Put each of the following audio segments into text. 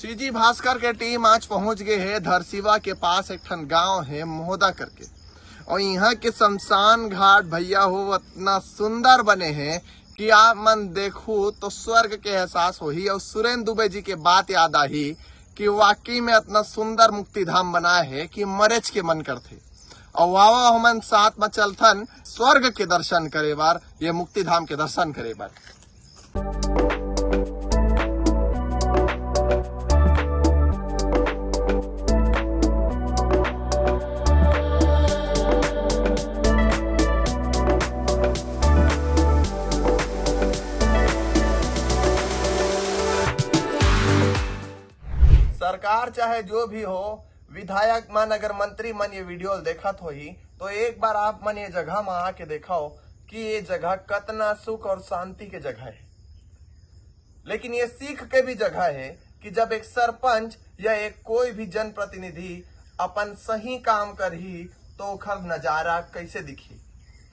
CG Bhaskar के team आज पहुंच गए है धरसीवा के पास एक ठन गांव है मोहदा करके। और यहाँ के शमशान घाट भैया हो इतना सुंदर बने हैं कि आप मन देखो तो स्वर्ग के एहसास हो ही। और सुरेंद्र दुबे जी के बात याद आई कि वाकई में इतना सुंदर मुक्ति धाम बना है कि मरेच के मन करते। और वावा हमन साथ में चलथन स्वर्ग के दर्शन करे बार, ये मुक्ति धाम के दर्शन करे बार। सरकार चाहे जो भी हो, विधायक मन अगर मंत्री मन ये वीडियो देखत हो ही तो एक बार आप मन ये जगह में आके देखाओ कि ये जगह कितना सुख और शांति के जगह है। लेकिन ये सीख के भी जगह है कि जब एक सरपंच या एक कोई भी जनप्रतिनिधि अपन सही काम कर ही तो ओखर नजारा कैसे दिखी।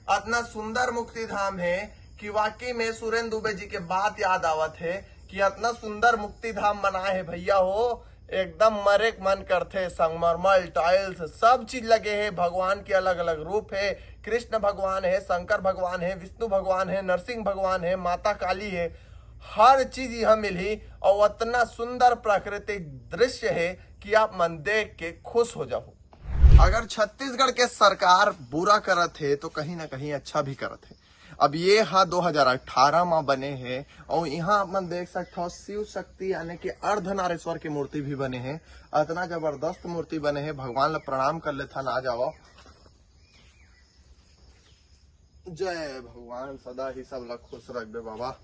इतना सुंदर मुक्ति धाम है कि वाकई में सुरेंद्र दुबे जी के बात याद आवत है कि इतना सुंदर मुक्ति धाम बना है भैया हो, एकदम मरे मन करते। संगमरमर टाइल्स सब चीज लगे हैं, भगवान के अलग अलग रूप है, कृष्ण भगवान है, शंकर भगवान है, विष्णु भगवान है, नरसिंह भगवान है, माता काली है, हर चीज यहाँ मिली। और इतना सुंदर प्राकृतिक दृश्य है कि आप मन देख के खुश हो जाओ। अगर छत्तीसगढ़ के सरकार बुरा करत है तो कहीं ना कहीं अच्छा भी करत है। अब ये 2018 में बने हैं और यहाँ अपन देख सकते हो शिव शक्ति यानी कि अर्धनारेश्वर की मूर्ति भी बने हैं। इतना जबरदस्त मूर्ति बने हैं, भगवान ला प्रणाम कर लेथा ना जाओ। जय भगवान, सदा ही सब ला खुश रख दे बाबा।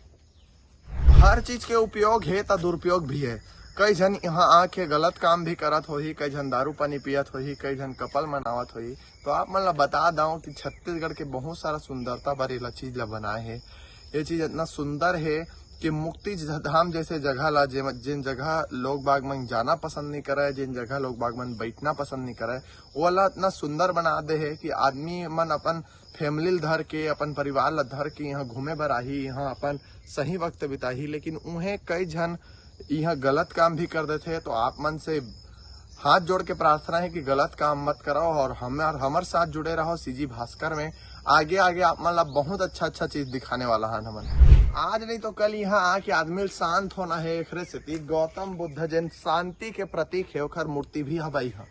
हर चीज के उपयोग है तो दुरुपयोग भी है। कई जन यहाँ आके गलत काम भी करत होही, कई जन दारू पानी पियत होही, कई जन कपल मनावत होही। तो आप मन ला बता दाऊं कि छत्तीसगढ़ के बहुत सारा सुंदरता भरेला चीज ला बनाए है। ये चीज इतना सुंदर है कि मुक्ति धाम जैसे जगह ला जिन जगह लोग बाग मन जाना पसंद नहीं करे, जिन जगह लोग बाग मन बैठना पसंद नहीं करे, वो ला इतना सुंदर बना दे है कि आदमी मन अपन फैमिली धर के, अपन परिवार ला धर के यहाँ घूमे बर आही, यहाँ अपन सही वक्त बिताही। लेकिन उन्हें कई जन यहाँ गलत काम भी कर देते हैं। तो आप मन से हाथ जोड़ के प्रार्थना है कि गलत काम मत करो और हमारे साथ जुड़े रहो सीजी भास्कर में। आगे आगे आप मन ला बहुत अच्छा चीज दिखाने वाला है हमन। आज नहीं तो कल यहाँ आके आदमी शांत होना है। एक स्थिति गौतम बुद्ध जैन शांति के प्रतीक है, ओखर मूर्ति भी हवाई है।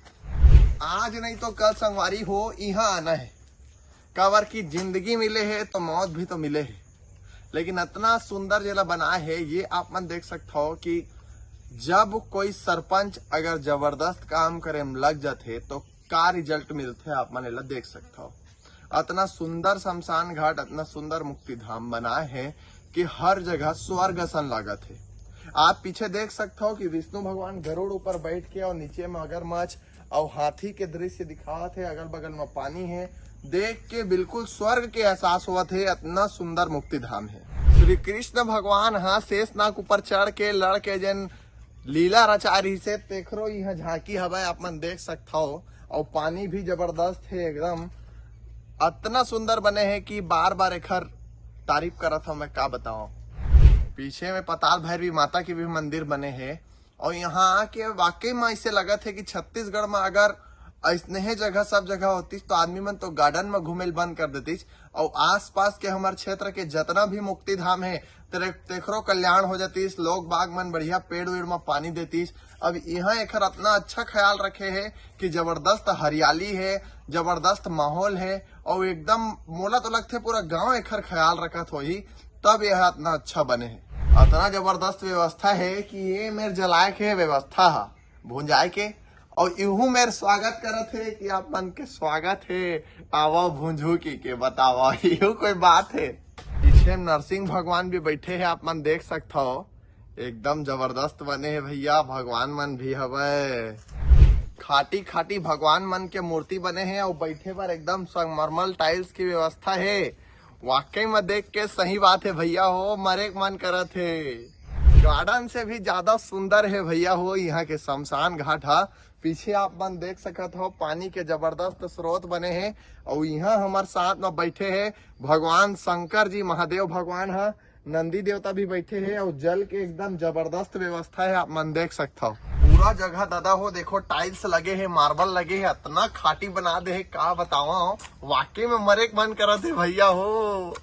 आज नहीं तो कल संगवारी हो यहाँ आना है। कवर की जिंदगी मिले है तो मौत भी तो मिले है। लेकिन इतना सुंदर जिला बना है, ये आप मन देख सकते हो कि जब कोई सरपंच अगर जबरदस्त काम करे में लग जाते तो का रिजल्ट मिलते आप मन ला देख सकते हो। इतना सुंदर शमशान घाट, इतना सुंदर मुक्ति धाम बना है कि हर जगह स्वर्ग सन लागत है। आप पीछे देख सकते हो कि विष्णु भगवान गरुड़ ऊपर बैठ के और नीचे में मगरमच्छ और हाथी के दृश्य दिखावत है, अगल बगल में पानी है। देख के बिल्कुल स्वर्ग के एहसास हुआ थे। इतना सुंदर मुक्ति धाम है। श्री कृष्ण भगवान हाँ शेषनाग ऊपर चढ़ के लड़ के जन लीला रचा रही से देखो यहाँ झांकी हवा आप मन देख सकता हो। और पानी भी जबरदस्त है एकदम। इतना सुंदर बने हैं कि बार बार एक तारीफ करत हूँ। मैं क्या बताऊं, पीछे में पताल भैरवी माता की भी मंदिर बने हैं। और यहाँ आके वाकई में ऐसे लगत है कि छत्तीसगढ़ में अगर ऐसने जगह सब जगह होती तो आदमी मन तो गार्डन में घूमे बंद कर देती। और आसपास के हमारे क्षेत्र के जितना भी मुक्ति धाम है तेखरो कल्याण हो जाती। लोग बाग मन बढ़िया पेड़ वेड़ में पानी देती। अब यहाँ एक इतना अच्छा ख्याल रखे है कि जबरदस्त हरियाली है, जबरदस्त माहौल है। और एकदम मोला तो लगते पूरा गांव एक ख्याल रखत हो ही तब यह इतना अच्छा बने है। इतना जबरदस्त व्यवस्था है कि ये मेरे जलाए के व्यवस्था है भूंजाए के। और यूं मेरे स्वागत करत है कि आप मन के स्वागत है। आवा भूंजू के बतावा, यू कोई बात है। पीछे नरसिंह भगवान भी बैठे हैं, आप मन देख सकते हो। एकदम जबरदस्त बने हैं भैया। भगवान मन भी हवे, खाटी खाटी भगवान मन के मूर्ति बने हैं। और बैठे पर एकदम संगमरमर टाइल्स की व्यवस्था है। वाकई में देख के सही बात है भैया हो, मरे मन करत है। गार्डन से भी ज्यादा सुंदर है भैया हो यहाँ के शमशान घाट है। पीछे आप मन देख सकते हो पानी के जबरदस्त स्रोत बने हैं। और यहाँ हमारे साथ में बैठे हैं भगवान शंकर जी, महादेव भगवान है। नंदी देवता भी बैठे हैं और जल के एकदम जबरदस्त व्यवस्था है, आप मन देख सकता हो। पूरा जगह दादा हो देखो टाइल्स लगे हैं, मार्बल लगे हैं, इतना खाटी बना दे है का बतावा हो, वाकई में मरे मन करा थे भैया हो।